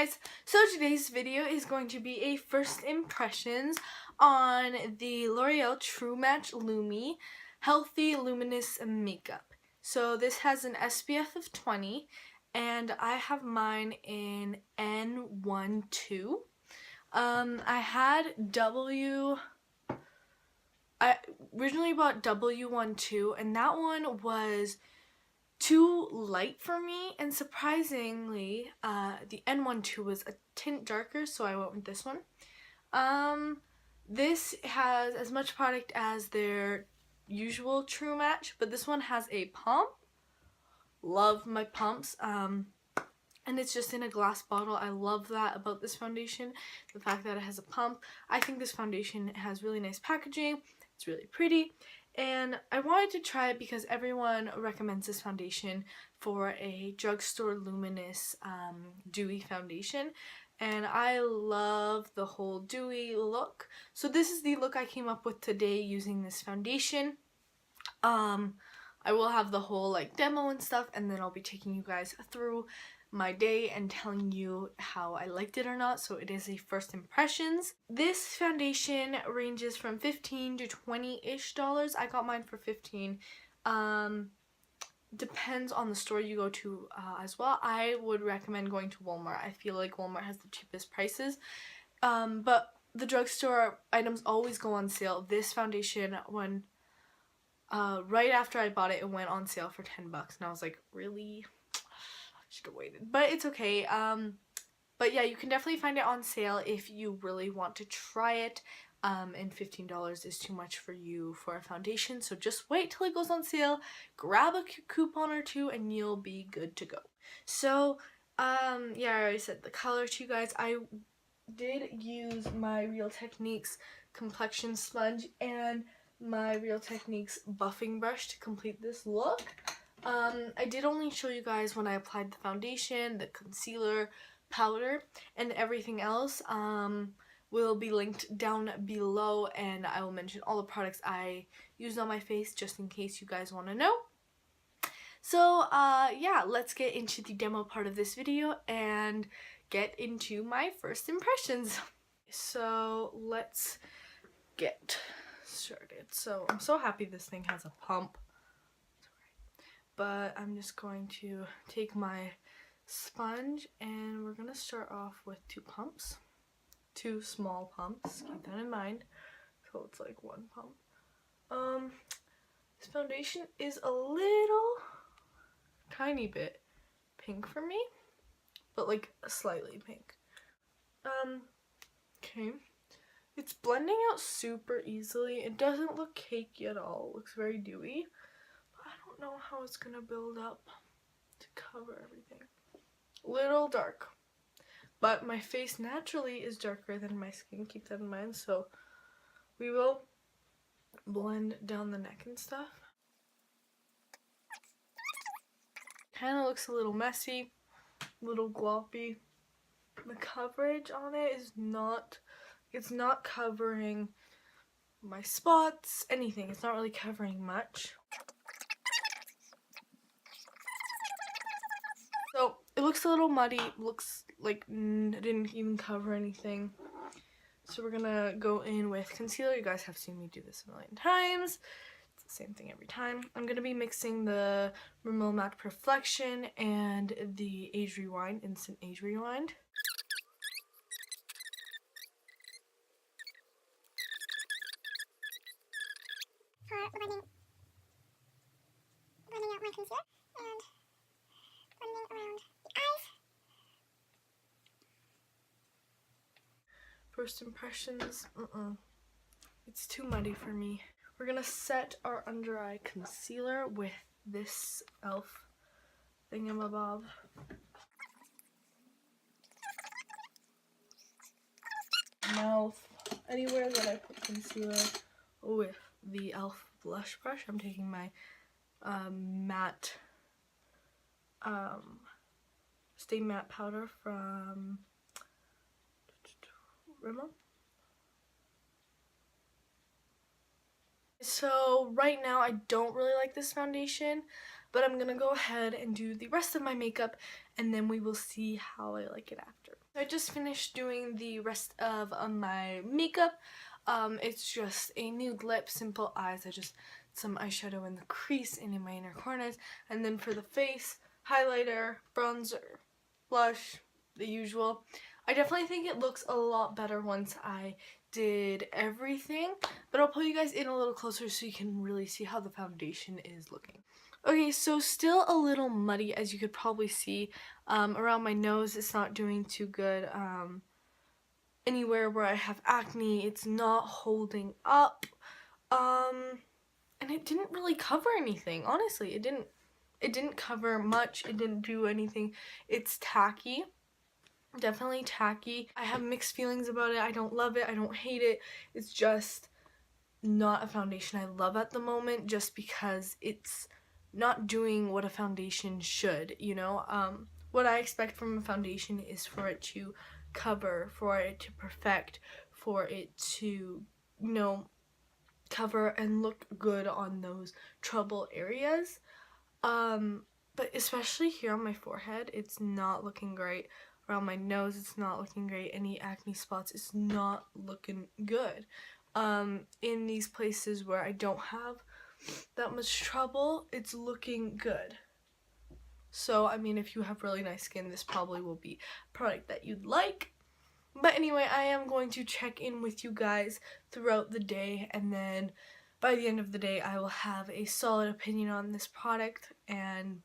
guys, so today's video is going to be a first impressions on the L'Oreal True Match Lumi Healthy Luminous Makeup. So this has an SPF of 20 and I have mine in N12. I originally bought W12 and that one was too light for me, and surprisingly the N12 was a tint darker, so I went with this one. This has as much product as their usual True Match, but this one has a pump. Love my pumps. And it's just in a glass bottle. I love that about this foundation, the fact that it has a pump. I think this foundation has really nice packaging. It's really pretty. And I wanted to try it because everyone recommends this foundation for a drugstore luminous dewy foundation. And I love the whole dewy look. So this is the look I came up with today using this foundation. I will have the whole demo and stuff, and then I'll be taking you guys through my day and telling you how I liked it or not. So it is a first impressions. This foundation ranges from $15 to $20-ish. I got mine for $15. Depends on the store you go to as well. I would recommend going to Walmart. I feel like Walmart has the cheapest prices, but the drugstore items always go on sale. This foundation, when right after I bought it, it went on sale for $10, and I was like, really? Should have waited, but it's okay. But yeah, you can definitely find it on sale if you really want to try it, and $15 is too much for you for a foundation, so just wait till it goes on sale, grab a coupon or two, and you'll be good to go. So yeah, I already said the color to you guys. I did use my Real Techniques complexion sponge and my Real Techniques buffing brush to complete this look. I did only show you guys when I applied the foundation, the concealer, powder, and everything else will be linked down below, and I will mention all the products I used on my face just in case you guys want to know. So yeah, let's get into the demo part of this video and get into my first impressions. So let's get started. So I'm so happy this thing has a pump. But I'm just going to take my sponge and we're going to start off with two small pumps, keep that in mind, so it's like one pump. This foundation is a little tiny bit pink for me, but like slightly pink. Okay, it's blending out super easily. It doesn't look cakey at all. It looks very dewy. I don't know how it's gonna build up to cover everything. Little dark, but my face naturally is darker than my skin, keep that in mind, so we will blend down the neck and stuff. Kind of looks a little messy, a little gloppy. The coverage on it is it's not covering my spots, anything. It's not really covering much. So it looks a little muddy, looks like it didn't even cover anything. So we're gonna go in with concealer. You guys have seen me do this a million times. It's the same thing every time. I'm gonna be mixing the Rimmel Matte Perfection and the Age Rewind, Instant Age Rewind. Blending out my concealer and blending around the eyes. First impressions, it's too muddy for me. We're gonna set our under eye concealer with this e.l.f. thingamabob. Mouth, anywhere that I put concealer with the e.l.f. blush brush. I'm taking my matte Stay Matte powder from Rimmel. So right now I don't really like this foundation. but I'm gonna go ahead and do the rest of my makeup, and then we will see how I like it after. So I just finished doing the rest of my makeup. It's just a nude lip, simple eyes. I just some eyeshadow in the crease and in my inner corners, and then for the face, highlighter, bronzer, blush, the usual. I definitely think it looks a lot better once I did everything, but I'll pull you guys in a little closer so you can really see how the foundation is looking. Okay, so still a little muddy, as you could probably see. Around my nose, it's not doing too good. Anywhere where I have acne, it's not holding up. And it didn't really cover anything, honestly. It didn't cover much. It didn't do anything. It's tacky. Definitely tacky. I have mixed feelings about it. I don't love it. I don't hate it. It's just not a foundation I love at the moment, just because it's not doing what a foundation should, you know? What I expect from a foundation is for it to cover, for it to perfect, for it to, you know, cover and look good on those trouble areas. But especially here on my forehead, it's not looking great. Around my nose, it's not looking great. Any acne spots, it's not looking good. In these places where I don't have that much trouble, it's looking good. So, I mean, if you have really nice skin, this probably will be a product that you'd like. But anyway, I am going to check in with you guys throughout the day, and then by the end of the day, I will have a solid opinion on this product, and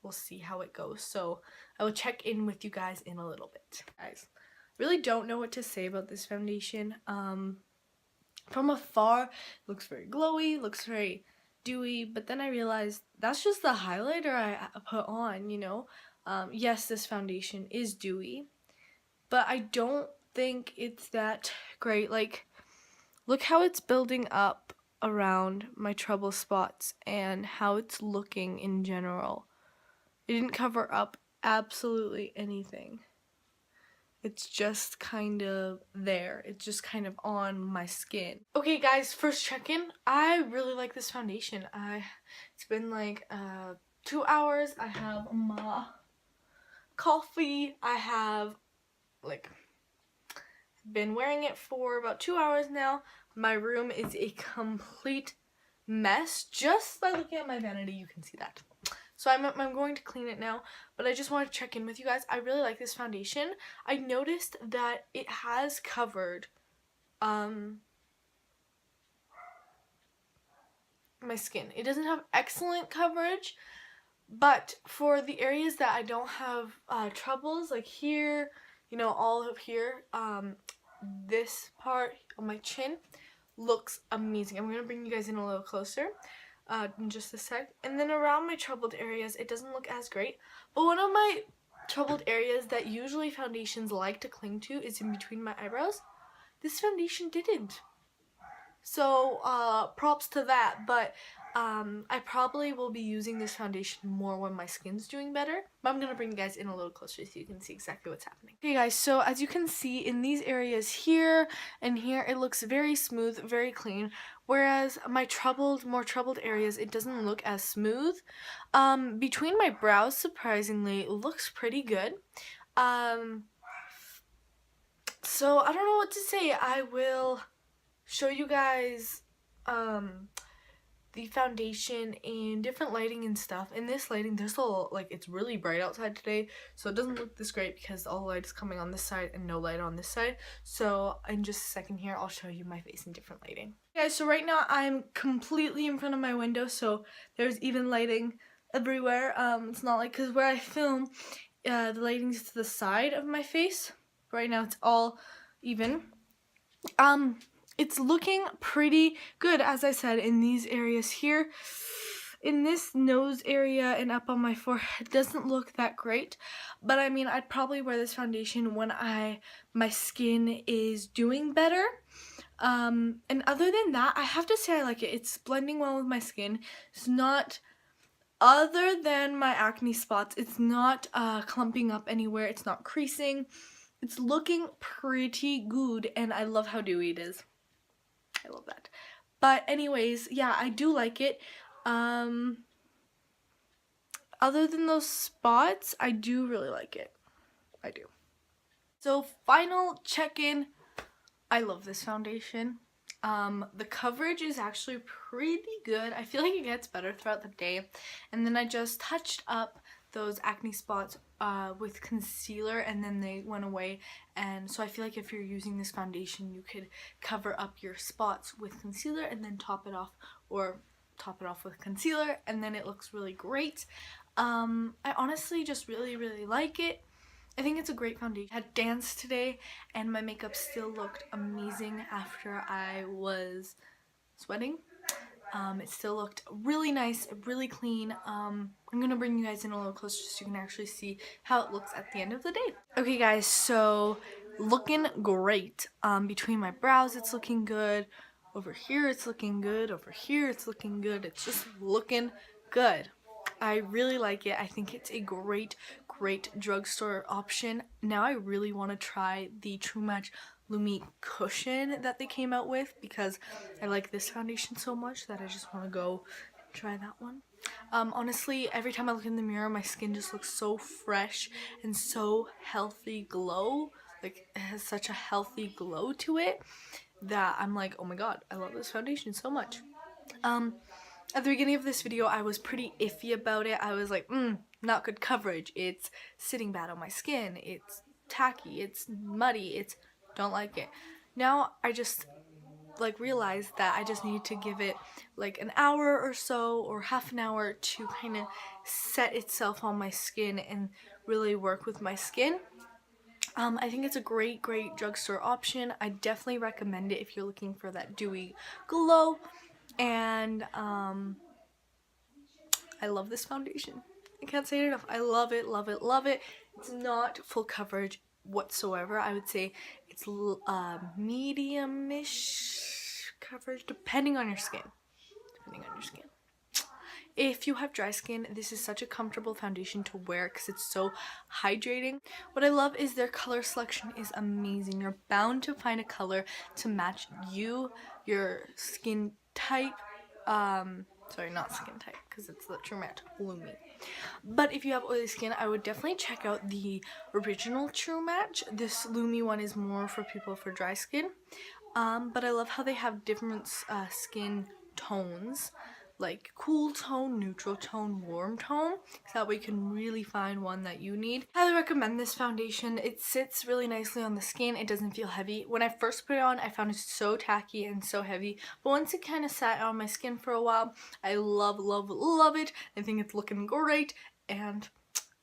we'll see how it goes. So I will check in with you guys in a little bit. Guys, really don't know what to say about this foundation. From afar, it looks very glowy, looks very dewy, but then I realized that's just the highlighter I put on, you know. Yes, this foundation is dewy, but I don't think it's that great. Like, look how it's building up around my trouble spots and how it's looking in general. It didn't cover up absolutely anything. It's just kind of there. It's just kind of on my skin. Okay guys, first check-in. I really like this foundation. It's been like 2 hours. I have my coffee. I have like been wearing it for about 2 hours now. My room is a complete mess. Just by looking at my vanity, you can see that. So I'm going to clean it now, but I just want to check in with you guys. I really like this foundation. I noticed that it has covered my skin. It doesn't have excellent coverage, but for the areas that I don't have troubles, like here, you know, all of here, this part on my chin looks amazing. I'm going to bring you guys in a little closer. In just a sec. And then around my troubled areas, it doesn't look as great. But one of my troubled areas that usually foundations like to cling to is in between my eyebrows. This foundation didn't. So, props to that. But I probably will be using this foundation more when my skin's doing better. But I'm going to bring you guys in a little closer so you can see exactly what's happening. Okay guys, so as you can see in these areas here and here, it looks very smooth, very clean. Whereas my more troubled areas, it doesn't look as smooth. Between my brows, surprisingly, it looks pretty good. So I don't know what to say. I will show you guys the foundation and different lighting and stuff. In this lighting, there's a little, like, it's really bright outside today, so it doesn't look this great because all the light is coming on this side and no light on this side. So in just a second here, I'll show you my face in different lighting. Guys, so right now I'm completely in front of my window, so there's even lighting everywhere. It's not like, because where I film, the lighting's to the side of my face. Right now it's all even. It's looking pretty good, as I said, in these areas here. In this nose area and up on my forehead, doesn't look that great. But I mean, I'd probably wear this foundation when my skin is doing better. And other than that, I have to say I like it. It's blending well with my skin. It's not, other than my acne spots, it's not clumping up anywhere. It's not creasing. It's looking pretty good, and I love how dewy it is. I love that. But anyways, yeah, I do like it. other than those spots, I do really like it. I do. So final check-in. I love this foundation. The coverage is actually pretty good. I feel like it gets better throughout the day. And then I just touched up those acne spots with concealer, and then they went away. And so I feel like if you're using this foundation, you could cover up your spots with concealer and then top it off, or top it off with concealer, and then it looks really great. I honestly just really like it. I think it's a great foundation. I had dance today and my makeup still looked amazing after I was sweating. It still looked really nice, really clean. I'm gonna bring you guys in a little closer so you can actually see how it looks at the end of the day. Okay guys, so looking great. Between my brows it's looking good. Over here it's looking good. Over here it's looking good. It's just looking good. I really like it. I think it's a great drugstore option. Now I really want to try the True Match Lumi cushion that they came out with, because I like this foundation so much that I just want to go try that one. Honestly, every time I look in the mirror, my skin just looks so fresh and so healthy glow. Like, it has such a healthy glow to it that I'm like, oh my god, I love this foundation so much. At the beginning of this video, I was pretty iffy about it. I was like, not good coverage. It's sitting bad on my skin. It's tacky. It's muddy. Don't like it. Now I just like realized that I just need to give it like an hour or so, or half an hour, to kind of set itself on my skin and really work with my skin. I think it's a great drugstore option. I definitely recommend it if you're looking for that dewy glow. And I love this foundation. I can't say it enough. I love it. It's not full coverage whatsoever. I would say it's medium-ish coverage, depending on your skin. If you have dry skin, this is such a comfortable foundation to wear because it's so hydrating. What I love is their color selection is amazing. You're bound to find a color to match you, your skin type. Sorry, not skin type, because it's the True Match Lumi. But if you have oily skin, I would definitely check out the original True Match. This Lumi one is more for people for dry skin. But I love how they have different skin tones, like cool tone, neutral tone, warm tone, so that way you can really find one that you need. I highly recommend this foundation. It sits really nicely on the skin. It doesn't feel heavy. When I first put it on, I found it so tacky and so heavy, but once it kind of sat on my skin for a while, I love it. I think it's looking great, and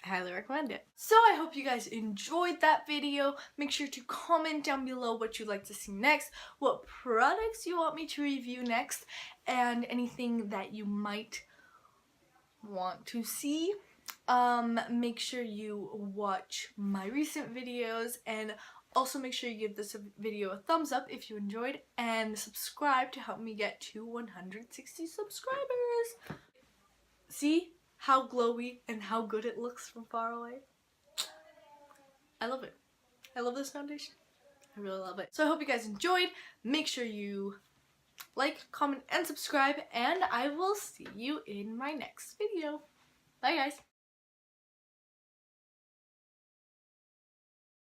I highly recommend it. So I hope you guys enjoyed that video. Make sure to comment down below what you'd like to see next, what products you want me to review next, and anything that you might want to see. Make sure you watch my recent videos, and also make sure you give this video a thumbs up if you enjoyed, and subscribe to help me get to 160 subscribers. See how glowy and how good it looks from far away? I love it. I love this foundation. I really love it. So I hope you guys enjoyed. Make sure you like, comment, and subscribe, and I will see you in my next video. Bye guys.